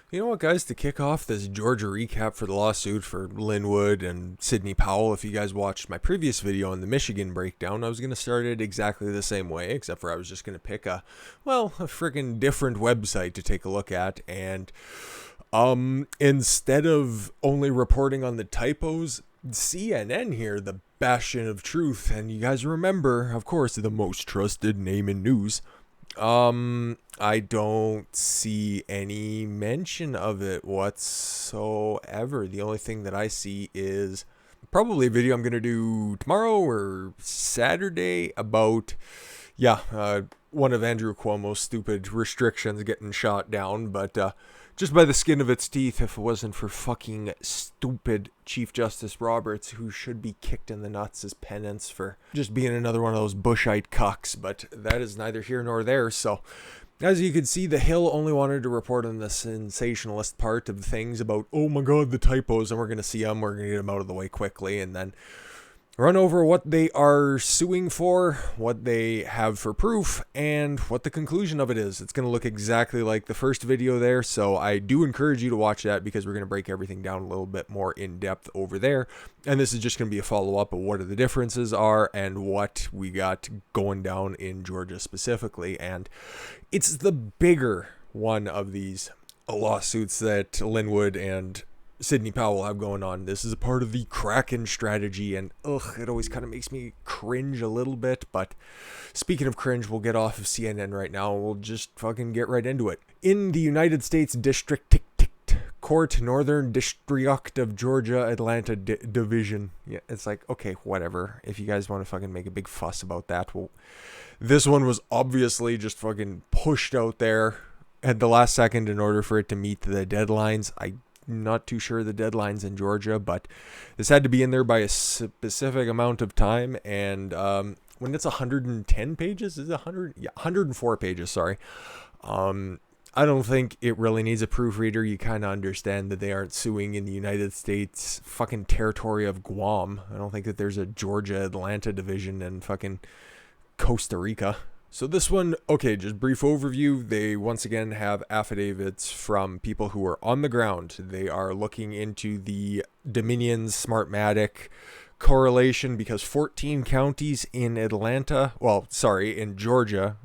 You know what, guys? To kick off this Georgia recap for the lawsuit for Linwood and Sidney Powell, if you guys watched my previous video on the Michigan breakdown, I was going to start it exactly the same way, except for I was just going to pick a freaking different website to take a look at. And instead of only reporting on the typos, CNN here, the bastion of truth, and you guys remember, of course, the most trusted name in news. I don't see any mention of it whatsoever. The only thing that I see is probably a video I'm going to do tomorrow or Saturday about, one of Andrew Cuomo's stupid restrictions getting shot down, but, just by the skin of its teeth, if it wasn't for fucking stupid Chief Justice Roberts, who should be kicked in the nuts as penance for just being another one of those Bushite cucks, but that is neither here nor there. So, as you can see, the Hill only wanted to report on the sensationalist part of things about, oh my god, the typos, and we're going to see them, we're going to get them out of the way quickly, and then run over what they are suing for, what they have for proof, and what the conclusion of it is. It's going to look exactly like the first video there, so I do encourage you to watch that because we're going to break everything down a little bit more in depth over there. And this is just going to be a follow-up of what the differences are and what we got going down in Georgia specifically. And it's the bigger one of these lawsuits that Linwood and Sidney Powell have going on. This is a part of the Kraken strategy, and it always kind of makes me cringe a little bit. But speaking of cringe, we'll get off of CNN right now. We'll just fucking get right into it. In the United States District Court, Northern District of Georgia, Atlanta Division. Yeah, it's like, okay, whatever. If you guys want to fucking make a big fuss about that, well, this one was obviously just fucking pushed out there at the last second in order for it to meet the deadlines. I'm not too sure the deadlines in Georgia, but this had to be in there by a specific amount of time. And when it's 110 pages, is it 100? Yeah, 104 pages, sorry. I don't think it really needs a proofreader. You kind of understand that they aren't suing in the United States fucking territory of Guam. I don't think that there's a Georgia Atlanta division in fucking Costa Rica. So this one, okay, just brief overview. They once again have affidavits from people who are on the ground. They are looking into the Dominion's Smartmatic correlation because 14 counties in Georgia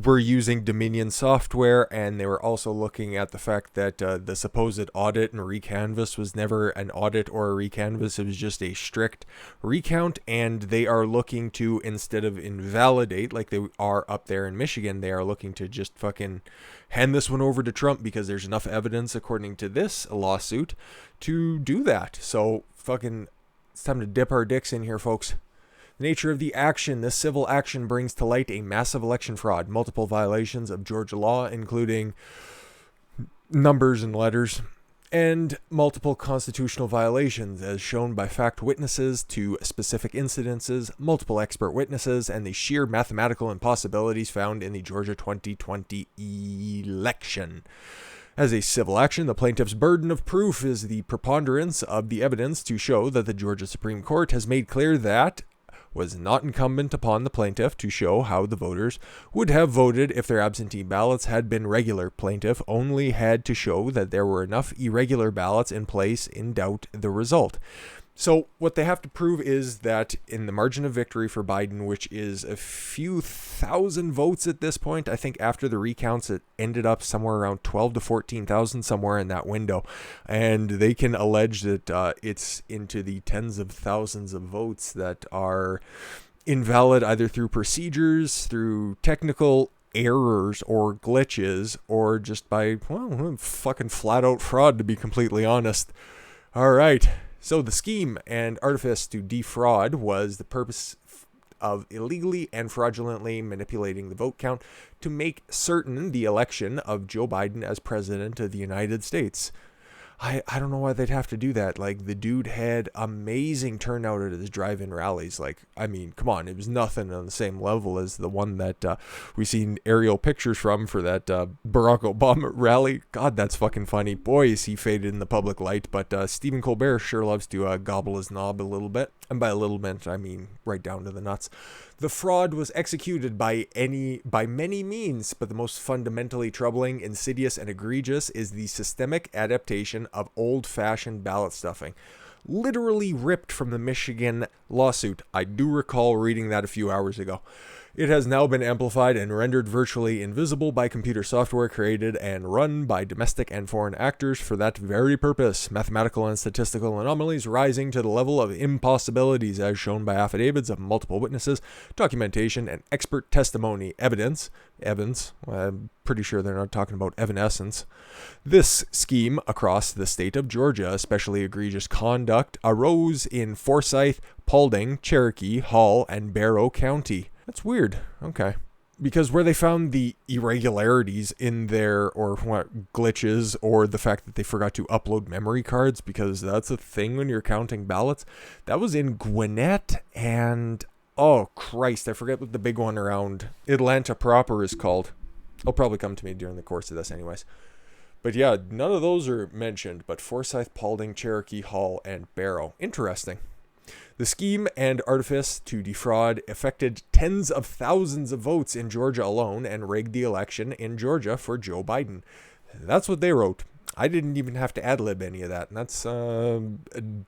were using Dominion software, and they were also looking at the fact that the supposed audit and recanvass was never an audit or a recanvass. It was just a strict recount, and they are looking to, instead of invalidate like they are up there in Michigan, they are looking to just fucking hand this one over to Trump because there's enough evidence, according to this lawsuit, to do that. So fucking, it's time to dip our dicks in here, folks. Nature of the action. This civil action brings to light a massive election fraud, multiple violations of Georgia law, including numbers and letters, and multiple constitutional violations, as shown by fact witnesses to specific incidences, multiple expert witnesses, and the sheer mathematical impossibilities found in the Georgia 2020 election. As a civil action, the plaintiff's burden of proof is the preponderance of the evidence to show that the Georgia Supreme Court has made clear that was not incumbent upon the plaintiff to show how the voters would have voted if their absentee ballots had been regular. Plaintiff only had to show that there were enough irregular ballots in place in doubt the result. So what they have to prove is that in the margin of victory for Biden, which is a few thousand votes at this point, I think after the recounts it ended up somewhere around 12 to 14,000, somewhere in that window. And they can allege that it's into the tens of thousands of votes that are invalid either through procedures, through technical errors or glitches, or just by, fucking flat out fraud, to be completely honest. All right. So the scheme and artifice to defraud was the purpose of illegally and fraudulently manipulating the vote count to make certain the election of Joe Biden as president of the United States. I don't know why they'd have to do that. Like, the dude had amazing turnout at his drive-in rallies. Like, I mean, come on, it was nothing on the same level as the one that we seen aerial pictures from for that Barack Obama rally. God, that's fucking funny. Boy, is he faded in the public light. But Stephen Colbert sure loves to gobble his knob a little bit. And by a little bit, I mean right down to the nuts. The fraud was executed by many means, but the most fundamentally troubling, insidious, and egregious is the systemic adaptation of old-fashioned ballot stuffing. Literally ripped from the Michigan lawsuit. I do recall reading that a few hours ago. It has now been amplified and rendered virtually invisible by computer software created and run by domestic and foreign actors for that very purpose. Mathematical and statistical anomalies rising to the level of impossibilities as shown by affidavits of multiple witnesses, documentation, and expert testimony. Evidence, I'm pretty sure they're not talking about evanescence. This scheme across the state of Georgia, especially egregious conduct, arose in Forsyth, Paulding, Cherokee, Hall, and Barrow County. That's weird. Okay. Because where they found the irregularities in there, or what, glitches, or the fact that they forgot to upload memory cards, because that's a thing when you're counting ballots, that was in Gwinnett and, oh Christ, I forget what the big one around Atlanta proper is called. It'll probably come to me during the course of this anyways. But yeah, none of those are mentioned, but Forsyth, Paulding, Cherokee, Hall, and Barrow. Interesting. The scheme and artifice to defraud affected tens of thousands of votes in Georgia alone and rigged the election in Georgia for Joe Biden. That's what they wrote. I didn't even have to ad-lib any of that, and that's a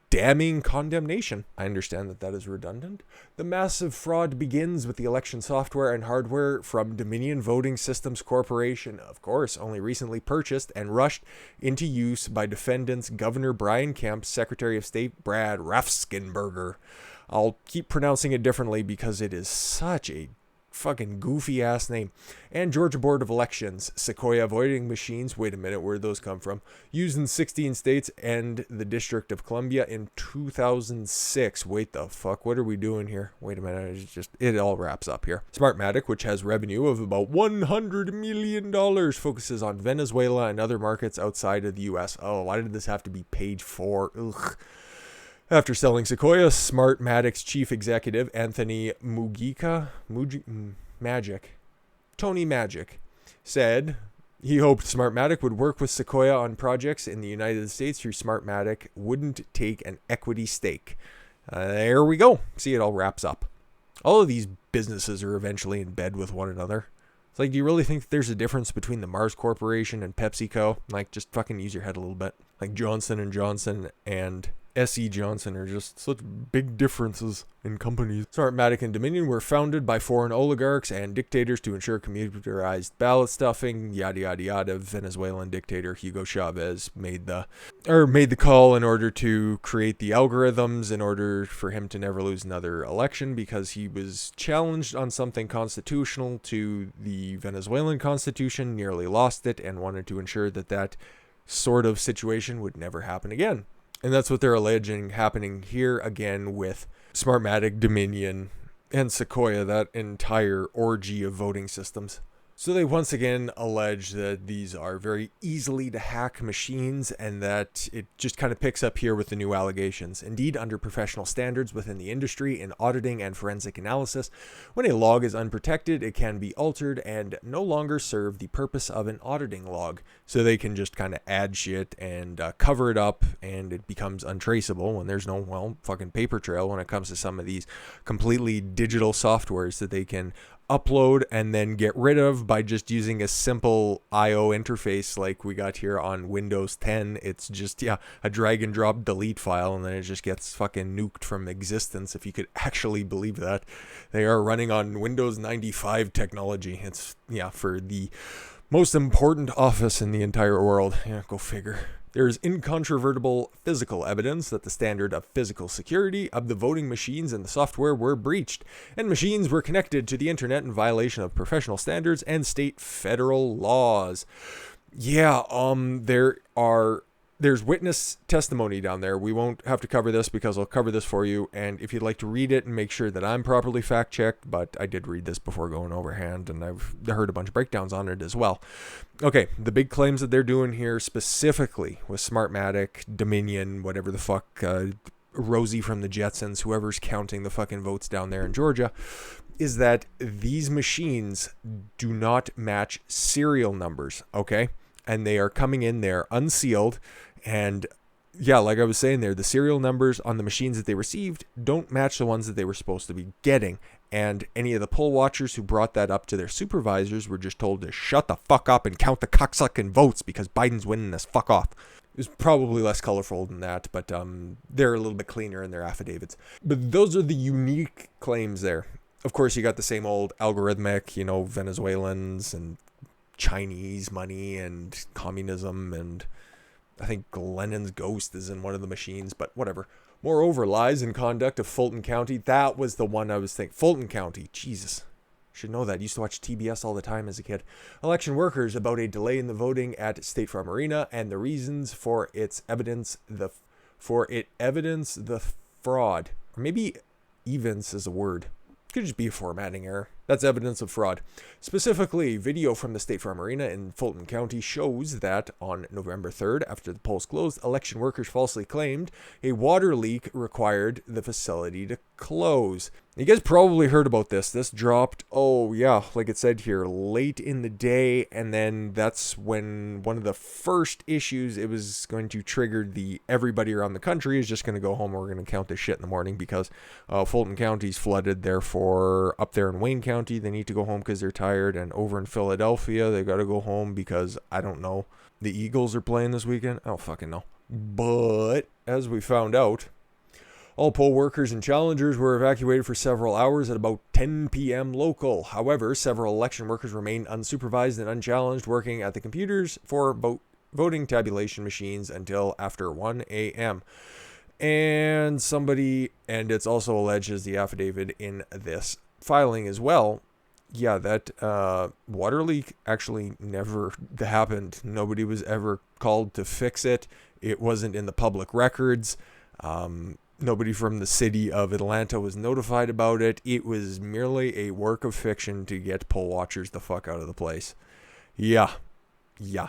damning condemnation. I understand that that is redundant. The massive fraud begins with the election software and hardware from Dominion Voting Systems Corporation, of course, only recently purchased and rushed into use by defendants Governor Brian Kemp's Secretary of State Brad Raffensperger. I'll keep pronouncing it differently because it is such a fucking goofy ass name. And Georgia Board of Elections, Sequoia voting machines, wait a minute, where'd those come from? Used in 16 states and the District of Columbia in 2006. Wait the fuck, what are we doing here? Wait a minute, it all wraps up here. Smartmatic, which has revenue of about $100 million, focuses on Venezuela and other markets outside of the US. Oh, why did this have to be page 4? Ugh. After selling Sequoia, Smartmatic's chief executive, Anthony Tony Magic, said he hoped Smartmatic would work with Sequoia on projects in the United States through Smartmatic wouldn't take an equity stake. There we go. See, it all wraps up. All of these businesses are eventually in bed with one another. It's like, do you really think there's a difference between the Mars Corporation and PepsiCo? Like, just fucking use your head a little bit. Like Johnson & Johnson and S.E. Johnson are just such big differences in companies. Smartmatic and Dominion were founded by foreign oligarchs and dictators to ensure computerized ballot stuffing, yada yada yada. Venezuelan dictator Hugo Chavez made the call in order to create the algorithms in order for him to never lose another election, because he was challenged on something constitutional to the Venezuelan constitution, nearly lost it, and wanted to ensure that that sort of situation would never happen again. And that's what they're alleging happening here again with Smartmatic, Dominion, and Sequoia, that entire orgy of voting systems. So they once again allege that these are very easily to hack machines, and that it just kind of picks up here with the new allegations. Indeed, under professional standards within the industry in auditing and forensic analysis, when a log is unprotected, it can be altered and no longer serve the purpose of an auditing log. So they can just kind of add shit and cover it up, and it becomes untraceable when there's no, fucking paper trail when it comes to some of these completely digital softwares that they can upload and then get rid of by just using a simple IO interface like we got here on Windows 10. It's just, a drag and drop delete file, and then it just gets fucking nuked from existence, if you could actually believe that. They are running on Windows 95 technology. It's, for the most important office in the entire world. Go figure. There is incontrovertible physical evidence that the standard of physical security of the voting machines and the software were breached, and machines were connected to the internet in violation of professional standards and state federal laws. There are there's witness testimony down there. We won't have to cover this because I'll cover this for you. And if you'd like to read it and make sure that I'm properly fact-checked, but I did read this before going overhand, and I've heard a bunch of breakdowns on it as well. Okay, the big claims that they're doing here specifically with Smartmatic, Dominion, whatever the fuck, Rosie from the Jetsons, whoever's counting the fucking votes down there in Georgia, is that these machines do not match serial numbers, okay? And they are coming in there unsealed. And yeah, like I was saying there, the serial numbers on the machines that they received don't match the ones that they were supposed to be getting. And any of the poll watchers who brought that up to their supervisors were just told to shut the fuck up and count the cocksucking votes because Biden's winning this. Fuck off. It was probably less colorful than that, but they're a little bit cleaner in their affidavits. But those are the unique claims there. Of course, you got the same old algorithmic, Venezuelans and Chinese money and communism, and I think Lenin's ghost is in one of the machines, but whatever. Moreover, lies in conduct of Fulton County. That was the one I was thinking. Fulton County. Jesus. Should know that. Used to watch TBS all the time as a kid. Election workers about a delay in the voting at State Farm Arena and the reasons for its evidence the fraud. Or maybe events is a word. Could just be a formatting error. That's evidence of fraud. Specifically, video from the State Farm Arena in Fulton County shows that on November 3rd, after the polls closed, election workers falsely claimed a water leak required the facility to close. You guys probably heard about this. This dropped, like it said here, late in the day, and then that's when one of the first issues it was going to trigger everybody around the country is just going to go home. We're going to count this shit in the morning because Fulton County's flooded. Therefore, up there in Wayne County, they need to go home because they're tired, and over in Philadelphia, they got to go home because, I don't know, the Eagles are playing this weekend? I don't fucking know. But, as we found out, all poll workers and challengers were evacuated for several hours at about 10 p.m. local. However, several election workers remained unsupervised and unchallenged working at the computers for voting tabulation machines until after 1 a.m. And it's also alleged as the affidavit in this filing as well. Yeah, that water leak actually never happened. Nobody was ever called to fix it. It wasn't in the public records. Nobody from the city of Atlanta was notified about it. It was merely a work of fiction to get poll watchers the fuck out of the place. Yeah,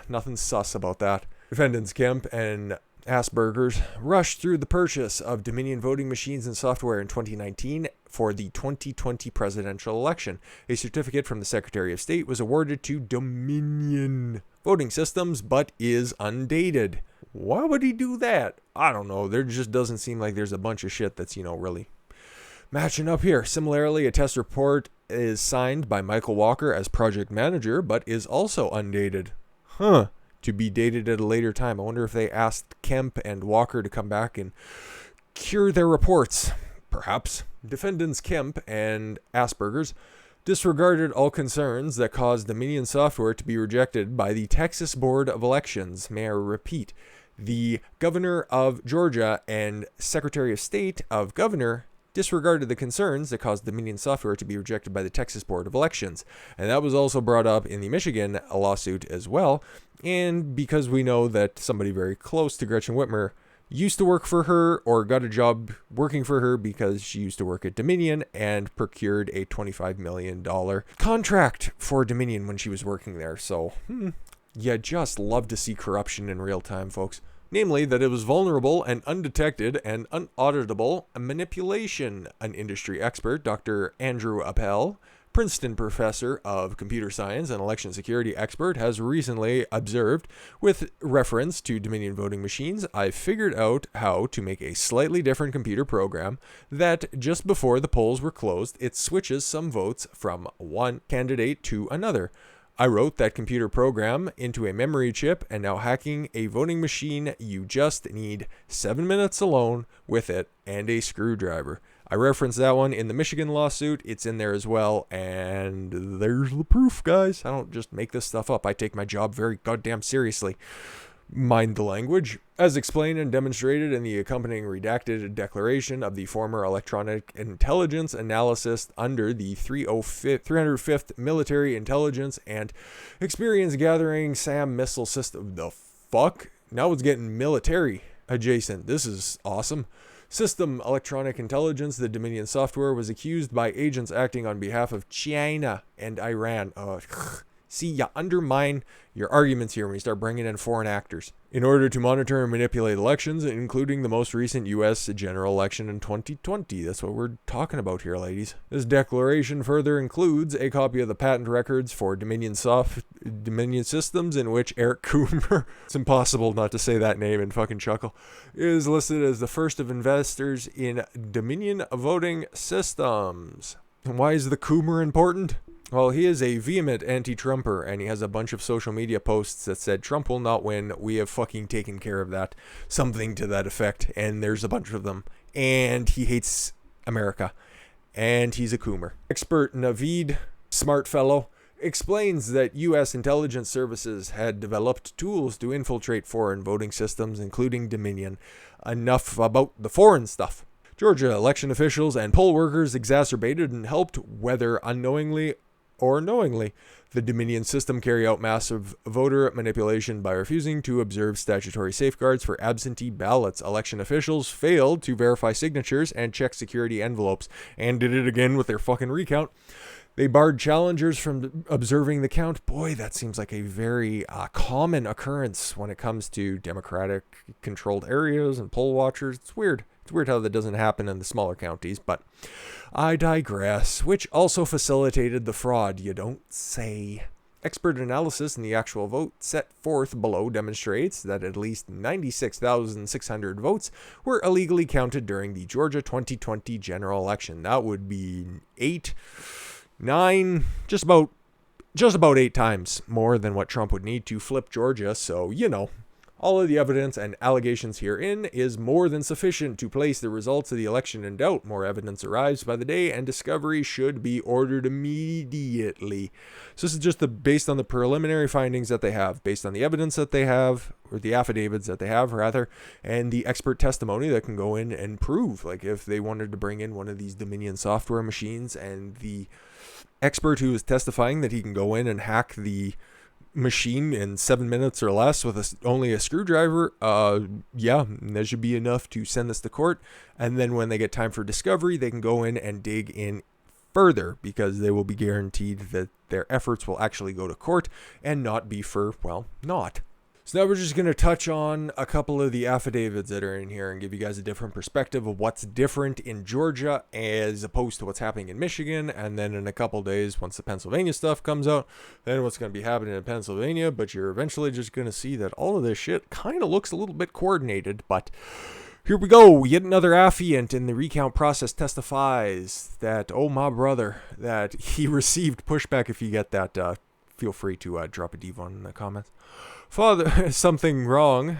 nothing sus about that. Defendants Kemp and Asperger's rushed through the purchase of Dominion voting machines and software in 2019 for the 2020 presidential election. A certificate from the Secretary of State was awarded to Dominion Voting Systems, but is undated. Why would he do that? I don't know. There just doesn't seem like there's a bunch of shit that's, really matching up here. Similarly, a test report is signed by Michael Walker as project manager, but is also undated. To be dated at a later time. I wonder if they asked Kemp and Walker to come back and cure their reports. Perhaps. Defendants Kemp and Asperger's disregarded all concerns that caused Dominion software to be rejected by the Texas Board of Elections. May I repeat? The governor of Georgia and Secretary of State of Governor disregarded the concerns that caused Dominion software to be rejected by the Texas Board of Elections. And that was also brought up in the Michigan lawsuit as well. And because we know that somebody very close to Gretchen Whitmer used to work for her or got a job working for her because she used to work at Dominion and procured a $25 million contract for Dominion when she was working there. So, you just love to see corruption in real time, folks. Namely, that it was vulnerable and undetected and unauditable manipulation. An industry expert, Dr. Andrew Appel, Princeton professor of computer science and election security expert, has recently observed, with reference to Dominion voting machines, I figured out how to make a slightly different computer program that just before the polls were closed, it switches some votes from one candidate to another. I wrote that computer program into a memory chip, and now hacking a voting machine, you just need 7 minutes alone with it and a screwdriver. I referenced that one in the Michigan lawsuit. It's in there as well, and there's the proof, guys. I don't just make this stuff up. I take my job very goddamn seriously. Mind the language. As explained and demonstrated in the accompanying redacted declaration of the former electronic intelligence analyst under the 305th Military Intelligence and Experience Gathering SAM missile system. The fuck? now it's getting military adjacent. This is awesome. System Electronic Intelligence, the Dominion software, was accused by agents acting on behalf of China and Iran. See, you undermine your arguments here when you start bringing in foreign actors. In order to monitor and manipulate elections, including the most recent U.S. general election in 2020. That's what we're talking about here, ladies. This declaration further includes a copy of the patent records for Dominion Systems, in which Eric Coomer, it's impossible not to say that name and fucking chuckle, is listed as the first of investors in Dominion voting systems. And why is the Coomer important? Well, he is a vehement anti-Trumper, and he has a bunch of social media posts that said, Trump will not win, we have fucking taken care of that. Something to that effect, and there's a bunch of them. And he hates America, and he's a Coomer. Expert Naveed, smart fellow, explains that U.S. intelligence services had developed tools to infiltrate foreign voting systems, including Dominion. Enough about the foreign stuff. Georgia election officials and poll workers exacerbated and helped, whether unknowingly or knowingly, the Dominion system carry out massive voter manipulation by refusing to observe statutory safeguards for absentee ballots. Election officials failed to verify signatures and check security envelopes, and did it again with their fucking recount. They barred challengers from observing the count. Boy, that seems like a very common occurrence when it comes to Democratic-controlled areas and poll watchers. It's weird. It's weird how that doesn't happen in the smaller counties, but I digress. Which also facilitated the fraud, you don't say. Expert analysis in the actual vote set forth below demonstrates that at least 96,600 votes were illegally counted during the Georgia 2020 general election. That would be just about 8 times more than what Trump would need to flip Georgia. So, all of the evidence and allegations herein is more than sufficient to place the results of the election in doubt. More evidence arrives by the day, and discovery should be ordered immediately. So this is just based on the preliminary findings that they have, based on the evidence that they have, or the affidavits that they have, rather, and the expert testimony that can go in and prove, like if they wanted to bring in one of these Dominion software machines, and the expert who is testifying that he can go in and hack the machine in 7 minutes or less with only a screwdriver, that should be enough to send this to court. And then when they get time for discovery, they can go in and dig in further, because they will be guaranteed that their efforts will actually go to court and not be for, naught. So now we're just going to touch on a couple of the affidavits that are in here and give you guys a different perspective of what's different in Georgia as opposed to what's happening in Michigan. And then in a couple days, once the Pennsylvania stuff comes out, then what's going to be happening in Pennsylvania. But you're eventually just going to see that all of this shit kind of looks a little bit coordinated. But here we go. Yet another affiant in the recount process testifies that, oh my brother, that he received pushback. If you get that, feel free to drop a D1 in the comments. Father, something wrong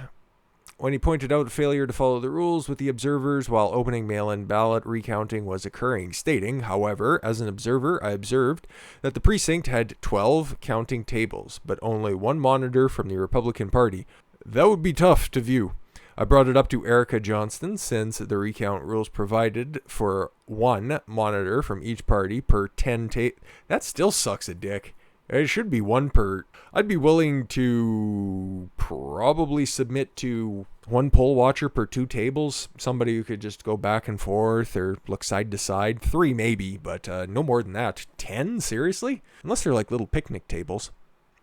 when he pointed out failure to follow the rules with the observers while opening mail-in ballot recounting was occurring, stating, however, as an observer, I observed that the precinct had 12 counting tables, but only one monitor from the Republican Party. That would be tough to view. I brought it up to Erica Johnston, since the recount rules provided for one monitor from each party per 10 That still sucks a dick. It should be one per. I'd be willing to probably submit to one poll watcher per 2 tables. Somebody who could just go back and forth or look side to side. 3 maybe, but no more than that. 10? Seriously? Unless they're like little picnic tables.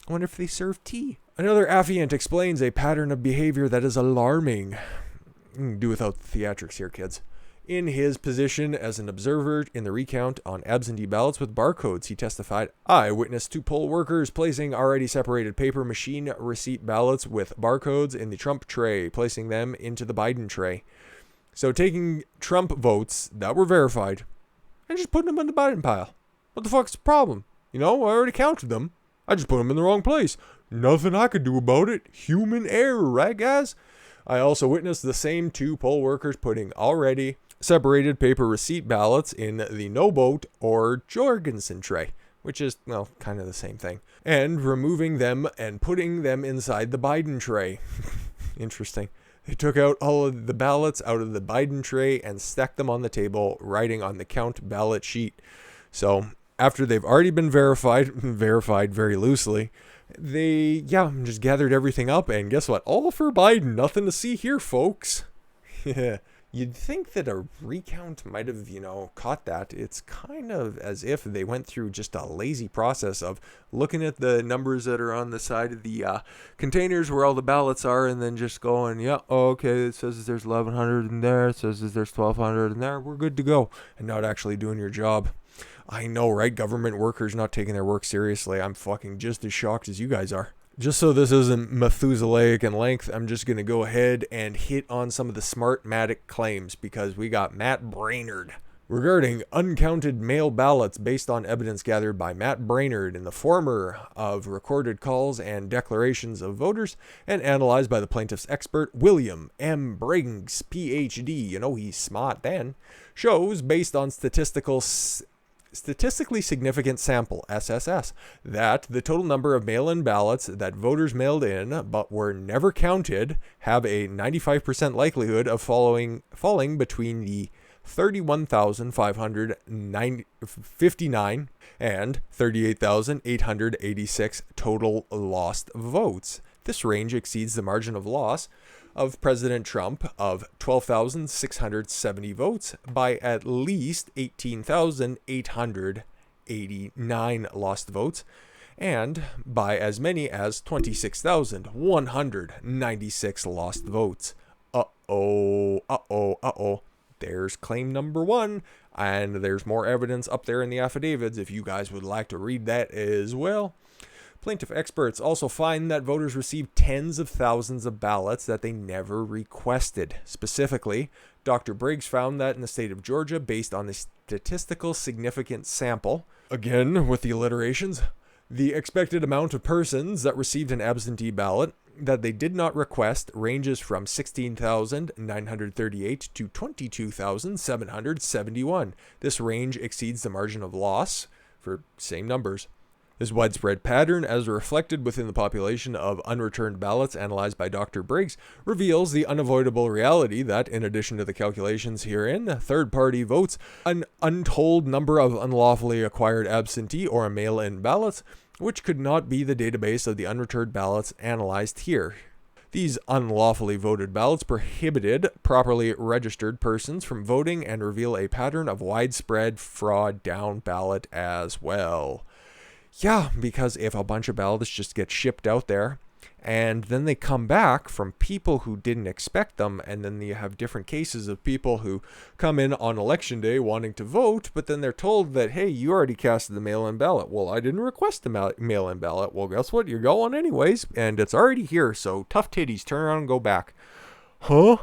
I wonder if they serve tea. Another affiant explains a pattern of behavior that is alarming. Do without the theatrics here, kids. In his position as an observer in the recount on absentee ballots with barcodes, he testified, I witnessed 2 poll workers placing already separated paper machine receipt ballots with barcodes in the Trump tray, placing them into the Biden tray. So taking Trump votes that were verified and just putting them in the Biden pile. What the fuck's the problem? I already counted them. I just put them in the wrong place. Nothing I could do about it. Human error, right, guys? I also witnessed the same 2 poll workers putting already separated paper receipt ballots in the no vote or Jorgensen tray, which is, kind of the same thing, and removing them and putting them inside the Biden tray. Interesting. They took out all of the ballots out of the Biden tray and stacked them on the table, writing on the count ballot sheet. So after they've already been verified very loosely, They, just gathered everything up, and guess what? All for Biden. Nothing to see here, folks. Yeah. You'd think that a recount might have, caught that. It's kind of as if they went through just a lazy process of looking at the numbers that are on the side of the containers where all the ballots are, and then just going, okay, it says there's 1,100 in there, it says there's 1,200 in there, we're good to go, and not actually doing your job. I know, right? Government workers not taking their work seriously. I'm fucking just as shocked as you guys are. Just so this isn't Methuselaic in length, I'm just going to go ahead and hit on some of the Smartmatic claims, because we got Matt Brainerd. Regarding uncounted mail ballots based on evidence gathered by Matt Brainerd in the former of recorded calls and declarations of voters and analyzed by the plaintiff's expert William M. Briggs, Ph.D., he's smart then, shows based on statistically significant sample, SSS, that the total number of mail-in ballots that voters mailed in but were never counted have a 95% likelihood of falling between the 31,559 and 38,886 total lost votes. This range exceeds the margin of loss of President Trump of 12,670 votes by at least 18,889 lost votes, and by as many as 26,196 lost votes. There's claim number one, and there's more evidence up there in the affidavits if you guys would like to read that as well. Plaintiff experts also find that voters received tens of thousands of ballots that they never requested. Specifically, Dr. Briggs found that in the state of Georgia, based on the statistical significant sample, again with the alliterations, the expected amount of persons that received an absentee ballot that they did not request ranges from 16,938 to 22,771. This range exceeds the margin of loss for same numbers. This widespread pattern, as reflected within the population of unreturned ballots analyzed by Dr. Briggs, reveals the unavoidable reality that, in addition to the calculations herein, third-party votes, an untold number of unlawfully acquired absentee or mail-in ballots, which could not be the database of the unreturned ballots analyzed here. These unlawfully voted ballots prohibited properly registered persons from voting and reveal a pattern of widespread fraud down ballot as well. Yeah, because if a bunch of ballots just get shipped out there and then they come back from people who didn't expect them, and then you have different cases of people who come in on election day wanting to vote, but then they're told that, hey, you already casted the mail-in ballot. Well, I didn't request the mail-in ballot. Well, guess what? You're going anyways, and it's already here, so tough titties, turn around and go back. Huh?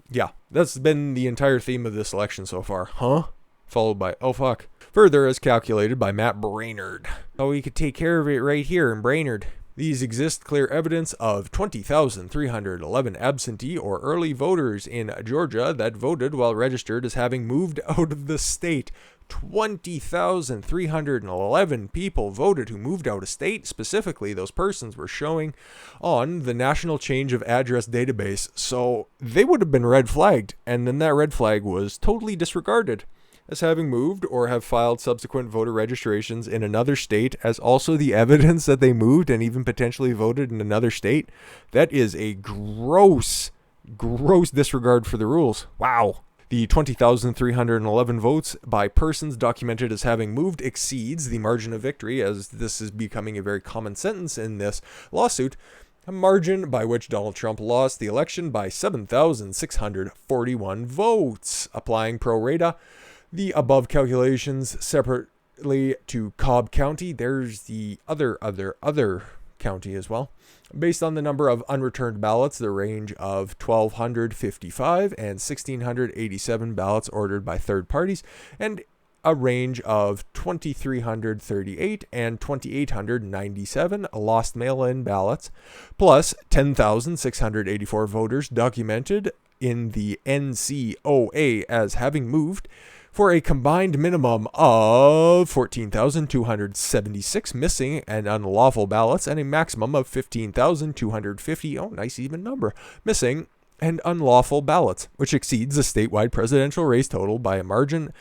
Yeah, that's been the entire theme of this election so far. Huh? Followed by, oh fuck. Further, as calculated by Matt Brainerd. Oh, we could take care of it right here in Brainerd. These exist clear evidence of 20,311 absentee or early voters in Georgia that voted while registered as having moved out of the state. 20,311 people voted who moved out of state. Specifically, those persons were showing on the National Change of Address database. So they would have been red flagged, and then that red flag was totally disregarded as having moved or have filed subsequent voter registrations in another state as also the evidence that they moved and even potentially voted in another state. That is a gross disregard for the rules. Wow. The 20,311 votes by persons documented as having moved exceeds the margin of victory, as this is becoming a very common sentence in this lawsuit, a margin by which Donald Trump lost the election by 7,641 votes. Applying pro rata the above calculations separately to Cobb County, there's the other county as well. Based on the number of unreturned ballots, the range of 1,255 and 1,687 ballots ordered by third parties, and a range of 2,338 and 2,897 lost mail-in ballots, plus 10,684 voters documented in the NCOA as having moved, for a combined minimum of 14,276 missing and unlawful ballots and a maximum of 15,250, nice even number, missing and unlawful ballots, which exceeds the statewide presidential race total by a margin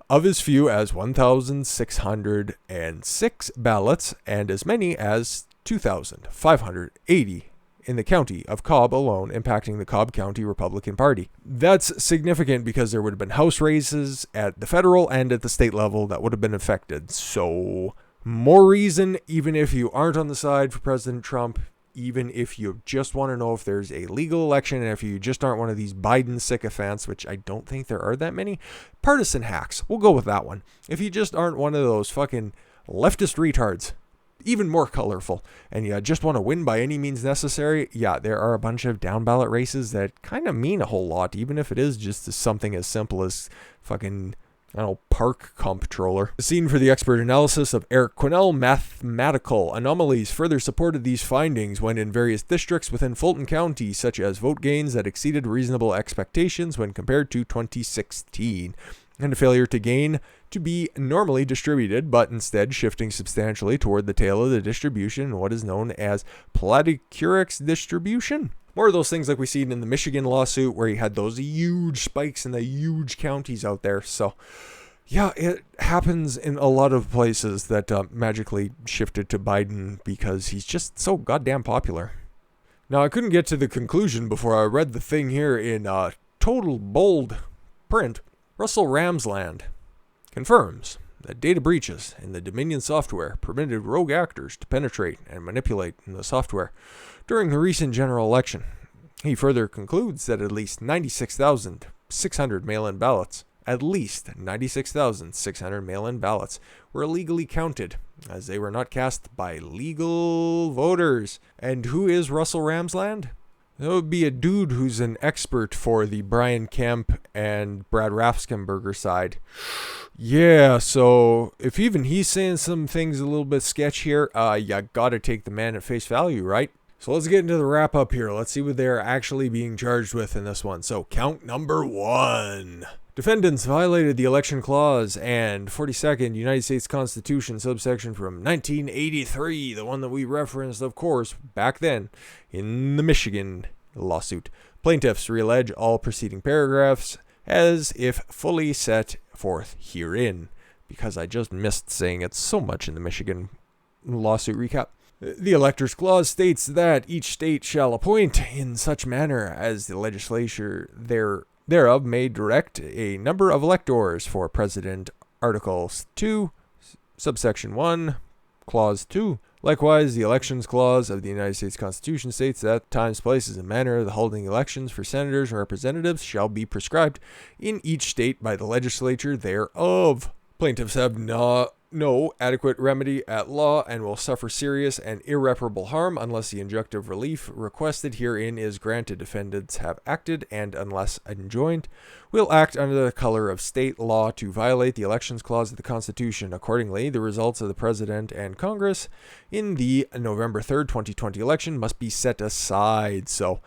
of as few as 1,606 ballots and as many as 2,580 in the county of Cobb alone, impacting the Cobb County Republican Party. That's significant because there would have been House races at the federal and at the state level that would have been affected. So, more reason, even if you aren't on the side for President Trump, even if you just want to know if there's a legal election, and if you just aren't one of these Biden sycophants, which I don't think there are that many, partisan hacks. We'll go with that one. If you just aren't one of those fucking leftist retards, even more colorful, and you just want to win by any means necessary, yeah, there are a bunch of down ballot races that kind of mean a whole lot, even if it is just something as simple as fucking, I don't know, park comptroller. The scene for the expert analysis of Eric Quinnell, mathematical anomalies, further supported these findings when in various districts within Fulton County, such as vote gains that exceeded reasonable expectations when compared to 2016, and a failure to gain to be normally distributed, but instead shifting substantially toward the tail of the distribution in what is known as platycurix distribution. More of those things like we seen in the Michigan lawsuit where you had those huge spikes in the huge counties out there. So, yeah, it happens in a lot of places that magically shifted to Biden because he's just so goddamn popular. Now, I couldn't get to the conclusion before I read the thing here in total bold print. Russell Ramsland confirms that data breaches in the Dominion software permitted rogue actors to penetrate and manipulate in the software during the recent general election. He further concludes that at least 96,600 mail-in ballots, were illegally counted, as they were not cast by legal voters. And who is Russell Ramsland? That would be a dude who's an expert for the Brian Kemp and Brad Raffensperger side. Yeah, so if even he's saying some things a little bit sketch here, you gotta take the man at face value, right? So let's get into the wrap up here. Let's see what they're actually being charged with in this one. So count number 1. Defendants violated the election clause and 42nd United States Constitution subsection from 1983, the one that we referenced, of course, back then in the Michigan lawsuit. Plaintiffs reallege all preceding paragraphs as if fully set forth herein, because I just missed saying it so much in the Michigan lawsuit recap. The Electors Clause states that each state shall appoint in such manner as the legislature thereof may direct a number of electors for president. Articles 2, subsection 1, clause 2. Likewise, the Elections Clause of the United States Constitution states that times, places, and manner of the holding elections for senators and representatives shall be prescribed in each state by the legislature thereof. Plaintiffs have no adequate remedy at law and will suffer serious and irreparable harm unless the injunctive relief requested herein is granted. Defendants have acted, and unless enjoined, will act under the color of state law to violate the Elections Clause of the Constitution. Accordingly, the results of the President and Congress in the November 3rd, 2020 election must be set aside. So,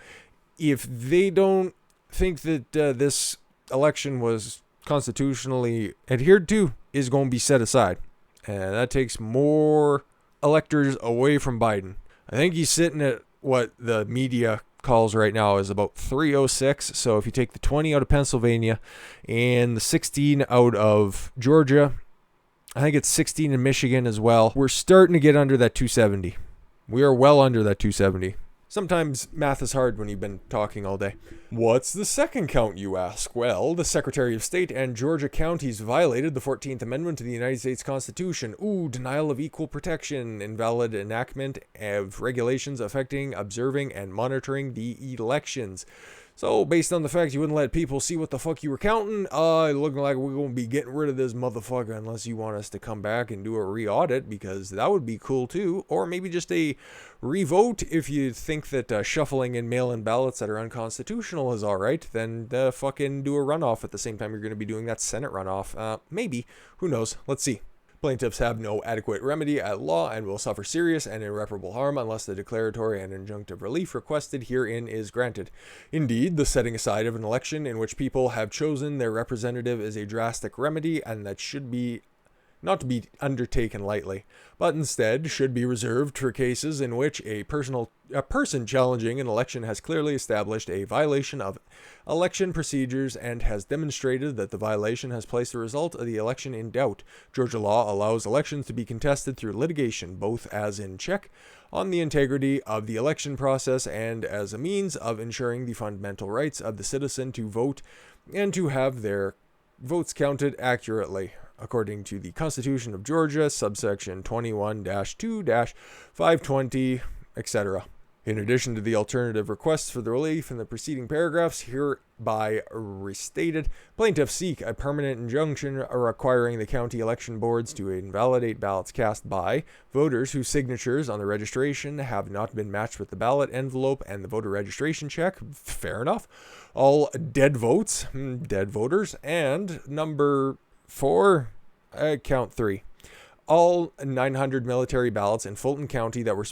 if they don't think that this election was constitutionally adhered to, is going to be set aside. And that takes more electors away from Biden. I think he's sitting at what the media calls right now is about 306. So if you take the 20 out of Pennsylvania and the 16 out of Georgia, I think it's 16 in Michigan as well, we're starting to get under that 270. We are well under that 270. Sometimes math is hard when you've been talking all day. What's the second count, you ask? Well, the Secretary of State and Georgia counties violated the 14th Amendment to the United States Constitution. Denial of equal protection, invalid enactment of regulations affecting, observing, and monitoring the elections. So, based on the fact you wouldn't let people see what the fuck you were counting, looking like we're going to be getting rid of this motherfucker unless you want us to come back and do a re-audit, because that would be cool too. Or maybe just a re-vote if you think that shuffling in mail-in ballots that are unconstitutional is alright, then fucking do a runoff at the same time you're going to be doing that Senate runoff. Maybe. Who knows? Let's see. Plaintiffs have no adequate remedy at law and will suffer serious and irreparable harm unless the declaratory and injunctive relief requested herein is granted. Indeed, the setting aside of an election in which people have chosen their representative is a drastic remedy, and that should be not to be undertaken lightly, but instead should be reserved for cases in which a person challenging an election has clearly established a violation of election procedures and has demonstrated that the violation has placed the result of the election in doubt. Georgia law allows elections to be contested through litigation, both as in check on the integrity of the election process and as a means of ensuring the fundamental rights of the citizen to vote and to have their votes counted accurately, according to the Constitution of Georgia, subsection 21-2-520, etc. In addition to the alternative requests for the relief in the preceding paragraphs hereby restated, plaintiffs seek a permanent injunction requiring the county election boards to invalidate ballots cast by voters whose signatures on the registration have not been matched with the ballot envelope and the voter registration check. Fair enough. All dead votes, dead voters, and number 4, count 3. All 900 military ballots in Fulton County that were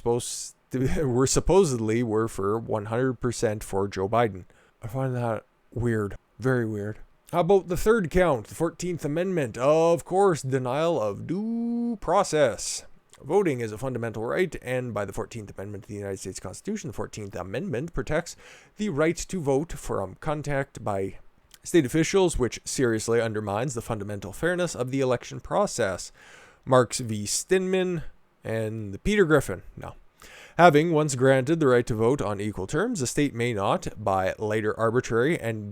supposedly were for 100% for Joe Biden. I find that weird. Very weird. How about the third count, the 14th Amendment? Of course, denial of due process. Voting is a fundamental right, and by the 14th Amendment to the United States Constitution, the 14th Amendment protects the right to vote from contact by state officials, which seriously undermines the fundamental fairness of the election process. Marks v. Stinman and the Peter Griffin. No. Having once granted the right to vote on equal terms, a state may not, by later arbitrary and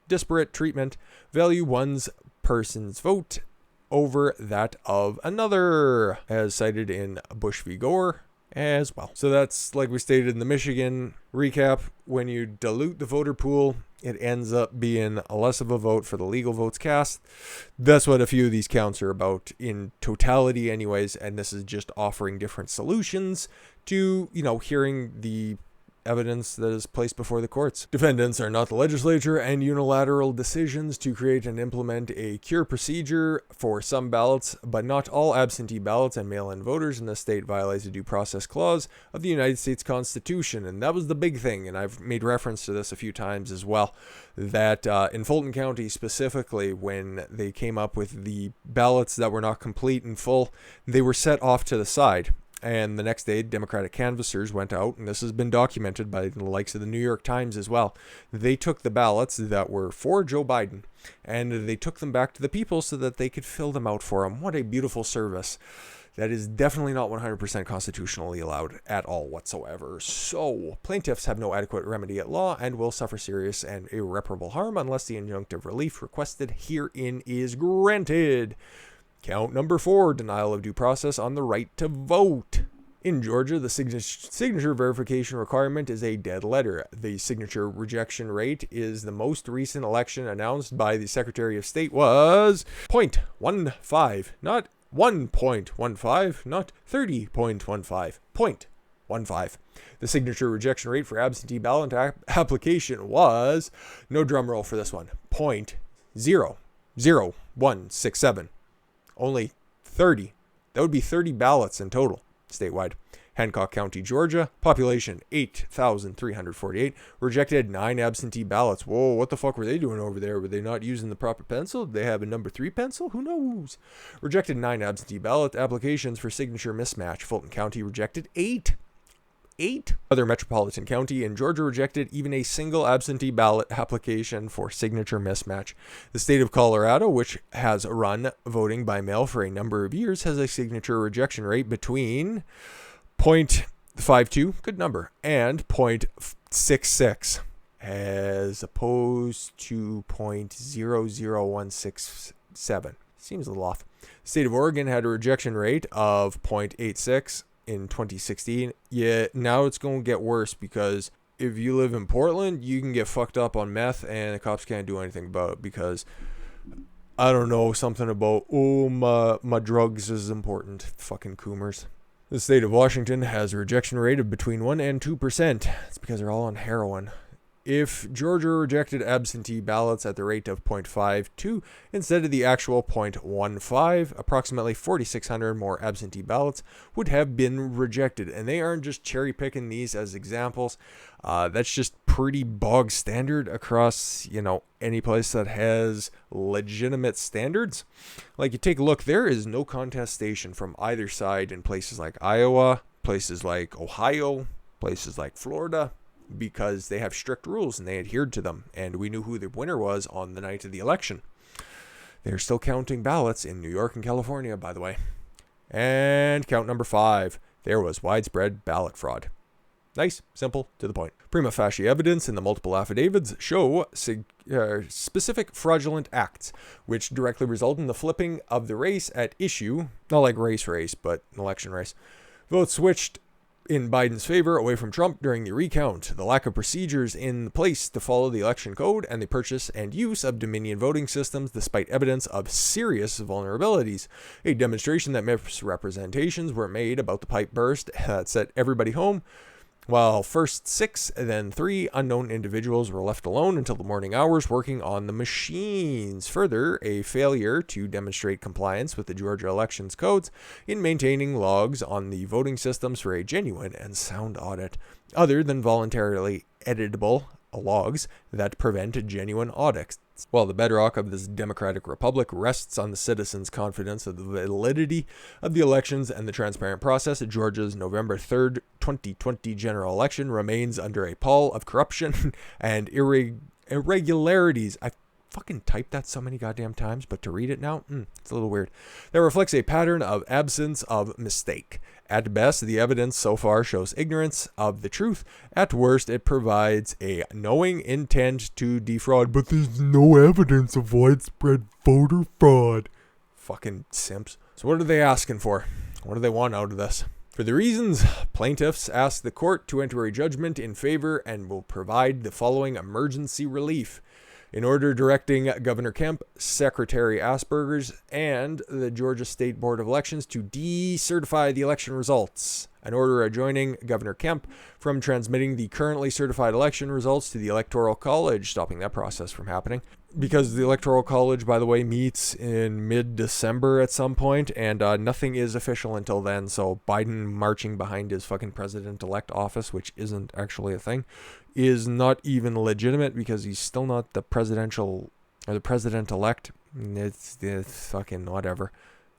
disparate treatment, value one's person's vote over that of another, as cited in Bush v. Gore as well. So that's, like we stated in the Michigan recap, when you dilute the voter pool, it ends up being less of a vote for the legal votes cast. That's what a few of these counts are about in totality anyways, and this is just offering different solutions to, hearing the evidence that is placed before the courts. Defendants are not the legislature, and unilateral decisions to create and implement a cure procedure for some ballots, but not all absentee ballots and mail-in voters in the state violates the due process clause of the United States Constitution. And that was the big thing, and I've made reference to this a few times as well, that in Fulton County specifically, when they came up with the ballots that were not complete and full, they were set off to the side. And the next day, Democratic canvassers went out, and this has been documented by the likes of the New York Times as well. They took the ballots that were for Joe Biden, and they took them back to the people so that they could fill them out for him. What a beautiful service. That is definitely not 100% constitutionally allowed at all whatsoever. So, plaintiffs have no adequate remedy at law and will suffer serious and irreparable harm unless the injunctive relief requested herein is granted. Count number 4, denial of due process on the right to vote. In Georgia, the signature verification requirement is a dead letter. The signature rejection rate is the most recent election announced by the Secretary of State was 0.15, not 1.15, not 30.15, 0.15. The signature rejection rate for absentee ballot application was, no drum roll for this one, 0.00167. Only 30. That would be 30 ballots in total, statewide. Hancock County, Georgia, population 8,348, rejected 9 absentee ballots. Whoa, what the fuck were they doing over there? Were they not using the proper pencil? Did they have a number 3 pencil? Who knows? Rejected 9 absentee ballot applications for signature mismatch. Fulton County rejected 8. Other metropolitan county in Georgia rejected even a single absentee ballot application for signature mismatch. The state of Colorado, which has run voting by mail for a number of years, has a signature rejection rate between 0.52, good number, and 0.66, as opposed to 0.00167. Seems a little off. The state of Oregon had a rejection rate of 0.86 in 2016. Yeah, now it's going to get worse, because if you live in Portland, you can get fucked up on meth and the cops can't do anything about it, because I don't know, something about, my drugs is important. Fucking coomers. The state of Washington has a rejection rate of between 1 and 2%. It's because they're all on heroin. if Georgia rejected absentee ballots at the rate of 0.52 instead of the actual 0.15, approximately 4,600 more absentee ballots would have been rejected. And they aren't just cherry picking these as examples. That's just pretty bog standard across, any place that has legitimate standards. Like, you take a look, there is no contestation from either side in places like Iowa, places like Ohio, places like Florida, because they have strict rules and they adhered to them. And we knew who the winner was on the night of the election. They're still counting ballots in New York and California, by the way. And count number 5, there was widespread ballot fraud. Nice, simple, to the point. Prima facie evidence in the multiple affidavits show specific fraudulent acts, which directly result in the flipping of the race at issue, not like race, but election race. Votes switched in Biden's favor away from Trump during the recount, the lack of procedures in place to follow the election code, and the purchase and use of Dominion voting systems despite evidence of serious vulnerabilities. A demonstration that misrepresentations were made about the pipe burst that set everybody home, while first 6, then 3 unknown individuals were left alone until the morning hours working on the machines. Further, a failure to demonstrate compliance with the Georgia elections codes in maintaining logs on the voting systems for a genuine and sound audit, other than voluntarily editable logs that prevent genuine audits. While the bedrock of this democratic republic rests on the citizens' confidence of the validity of the elections and the transparent process, Georgia's November 3rd, 2020 general election remains under a pall of corruption and irregularities. I fucking typed that so many goddamn times, but to read it now, it's a little weird. That reflects a pattern of absence of mistake. At best, the evidence so far shows ignorance of the truth. At worst, it provides a knowing intent to defraud, but there's no evidence of widespread voter fraud. Fucking simps. So what are they asking for? What do they want out of this? For the reasons, plaintiffs ask the court to enter a judgment in favor and will provide the following emergency relief. In order directing Governor Kemp, Secretary Asperger's, and the Georgia State Board of Elections to decertify the election results. An order adjoining Governor Kemp from transmitting the currently certified election results to the Electoral College, stopping that process from happening. Because the Electoral College, by the way, meets in mid-December at some point, and nothing is official until then, so Biden marching behind his fucking president-elect office, which isn't actually a thing, is not even legitimate because he's still not the presidential, or the president-elect. It's fucking whatever.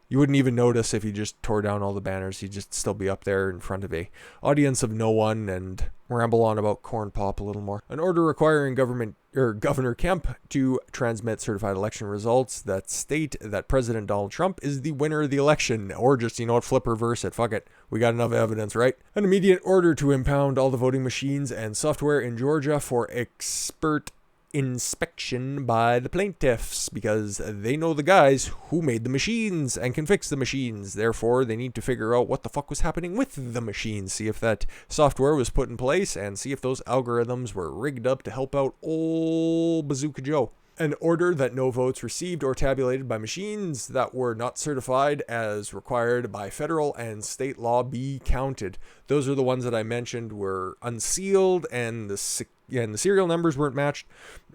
You wouldn't even notice if he just tore down all the banners. He'd just still be up there in front of a audience of no one and ramble on about corn pop a little more. An order requiring Governor Kemp to transmit certified election results that state that President Donald Trump is the winner of the election, or just, flip reverse it. Fuck it. We got enough evidence, right? An immediate order to impound all the voting machines and software in Georgia for expert inspection by the plaintiffs, because they know the guys who made the machines and can fix the machines. Therefore, they need to figure out what the fuck was happening with the machines, see if that software was put in place, and see if those algorithms were rigged up to help out old Bazooka Joe. An order that no votes received or tabulated by machines that were not certified as required by federal and state law be counted. Those are the ones that I mentioned were unsealed and the serial numbers weren't matched.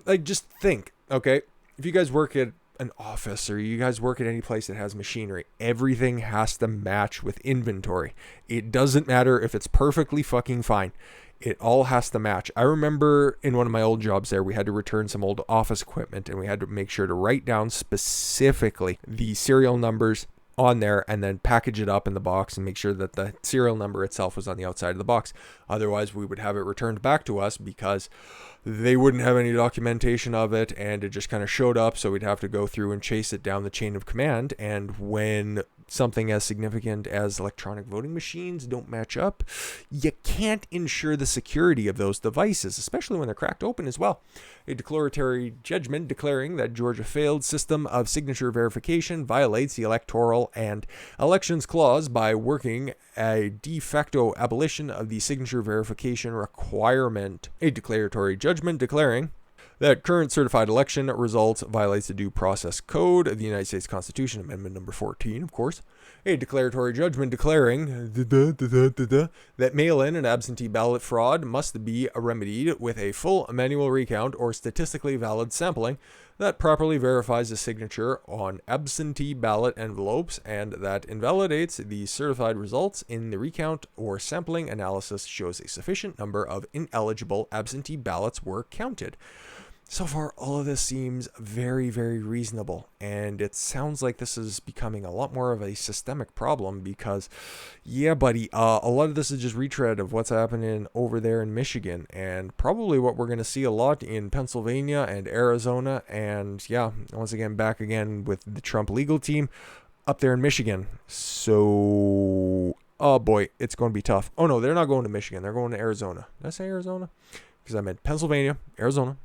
Like, just think, okay? If you guys work at an office or you guys work at any place that has machinery, everything has to match with inventory. It doesn't matter if it's perfectly fucking fine. It all has to match. I remember in one of my old jobs there, we had to return some old office equipment and we had to make sure to write down specifically the serial numbers on there and then package it up in the box and make sure that the serial number itself was on the outside of the box. Otherwise, we would have it returned back to us because they wouldn't have any documentation of it and it just kind of showed up. So we'd have to go through and chase it down the chain of command. And when something as significant as electronic voting machines don't match up, you can't ensure the security of those devices, especially when they're cracked open as well. A declaratory judgment declaring that Georgia failed system of signature verification violates the Electoral and Elections Clause by working a de facto abolition of the signature verification requirement. A declaratory judgment declaring that current certified election results violates the Due Process Code of the United States Constitution, Amendment number 14, of course, a declaratory judgment declaring that mail-in and absentee ballot fraud must be remedied with a full manual recount or statistically valid sampling that properly verifies the signature on absentee ballot envelopes and that invalidates the certified results in the recount or sampling analysis shows a sufficient number of ineligible absentee ballots were counted. So far, all of this seems very, very reasonable, and it sounds like this is becoming a lot more of a systemic problem because, yeah, buddy, a lot of this is just retread of what's happening over there in Michigan, and probably what we're going to see a lot in Pennsylvania and Arizona, and, yeah, once again, back again with the Trump legal team up there in Michigan. So, oh boy, it's going to be tough. Oh, no, they're not going to Michigan. They're going to Arizona. Did I say Arizona? Because I meant Pennsylvania, Arizona.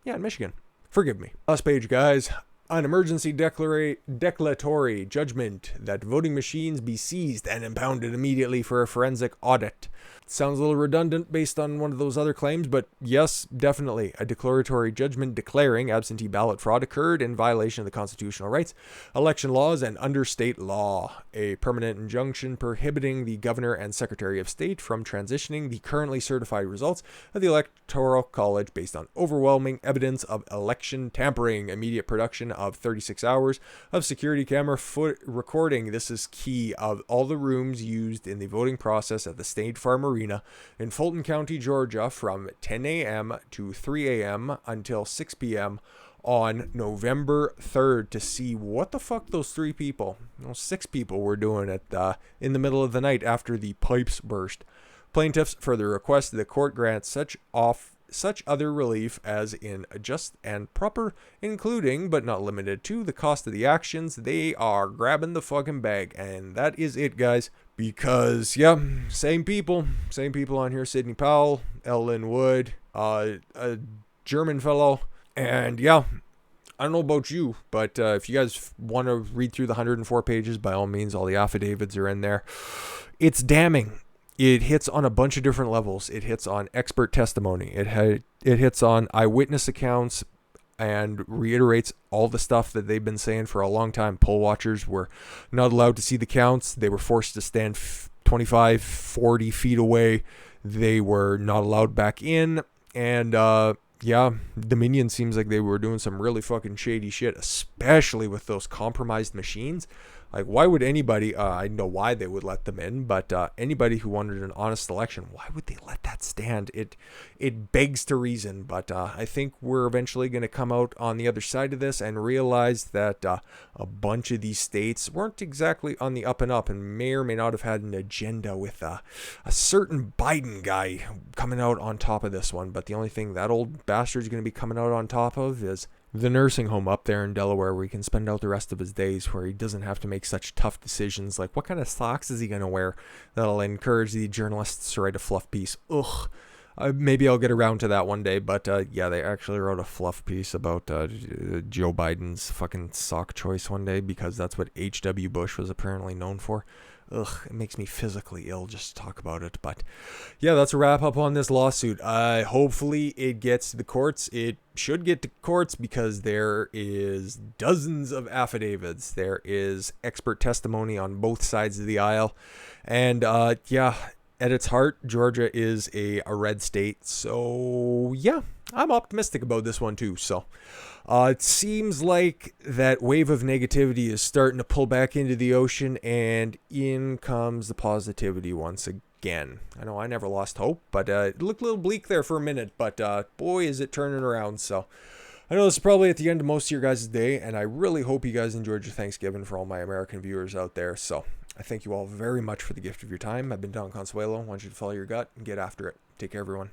Yeah, in Michigan. Forgive me. Last page, guys. An emergency declaratory judgment that voting machines be seized and impounded immediately for a forensic audit. Sounds a little redundant based on one of those other claims, but yes, definitely. A declaratory judgment declaring absentee ballot fraud occurred in violation of the constitutional rights, election laws, and under state law. A permanent injunction prohibiting the governor and secretary of state from transitioning the currently certified results of the electoral college based on overwhelming evidence of election tampering. Immediate production of 36 hours of security camera recording. This is key of all the rooms used in the voting process at the State Farm Arena in Fulton County, Georgia from 10 a.m. to 3 a.m. until 6 p.m. on November 3rd to see what the fuck those 6 people were doing in the middle of the night after the pipes burst. Plaintiffs further request the court grant such other relief as in just and proper, including but not limited to the cost of the actions. They are grabbing the fucking bag, and that is it, guys. Because, yeah, same people on here. Sidney Powell, Ellen Wood, a German fellow, and yeah, I don't know about you, but if you guys want to read through the 104 pages, by all means, all the affidavits are in there. It's damning. It hits on a bunch of different levels. It hits on expert testimony. It hits on eyewitness accounts and reiterates all the stuff that they've been saying for a long time. Poll watchers were not allowed to see the counts. They were forced to stand 25, 40 feet away. They were not allowed back in. And, yeah, Dominion seems like they were doing some really fucking shady shit, especially with those compromised machines. Like, why would anybody, I know why they would let them in, but anybody who wanted an honest election, why would they let that stand? It begs to reason, but I think we're eventually going to come out on the other side of this and realize that a bunch of these states weren't exactly on the up and up and may or may not have had an agenda with a certain Biden guy coming out on top of this one. But the only thing that old bastard's going to be coming out on top of is the nursing home up there in Delaware where he can spend out the rest of his days, where he doesn't have to make such tough decisions like what kind of socks is he going to wear that'll encourage the journalists to write a fluff piece. Ugh. Maybe I'll get around to that one day, but yeah, they actually wrote a fluff piece about Joe Biden's fucking sock choice one day because that's what H.W. Bush was apparently known for. Ugh, it makes me physically ill just to talk about it. But yeah, that's a wrap up on this lawsuit. Hopefully it gets to the courts. It should get to courts because there is dozens of affidavits. There is expert testimony on both sides of the aisle. And yeah, at its heart, Georgia is a red state. So yeah, I'm optimistic about this one too. So it seems like that wave of negativity is starting to pull back into the ocean, and in comes the positivity once again. I know I never lost hope, but it looked a little bleak there for a minute, but boy, is it turning around. So I know this is probably at the end of most of your guys' day, and I really hope you guys enjoyed your Thanksgiving for all my American viewers out there. So I thank you all very much for the gift of your time. I've been Don Consuelo. I want you to follow your gut and get after it. Take care, everyone.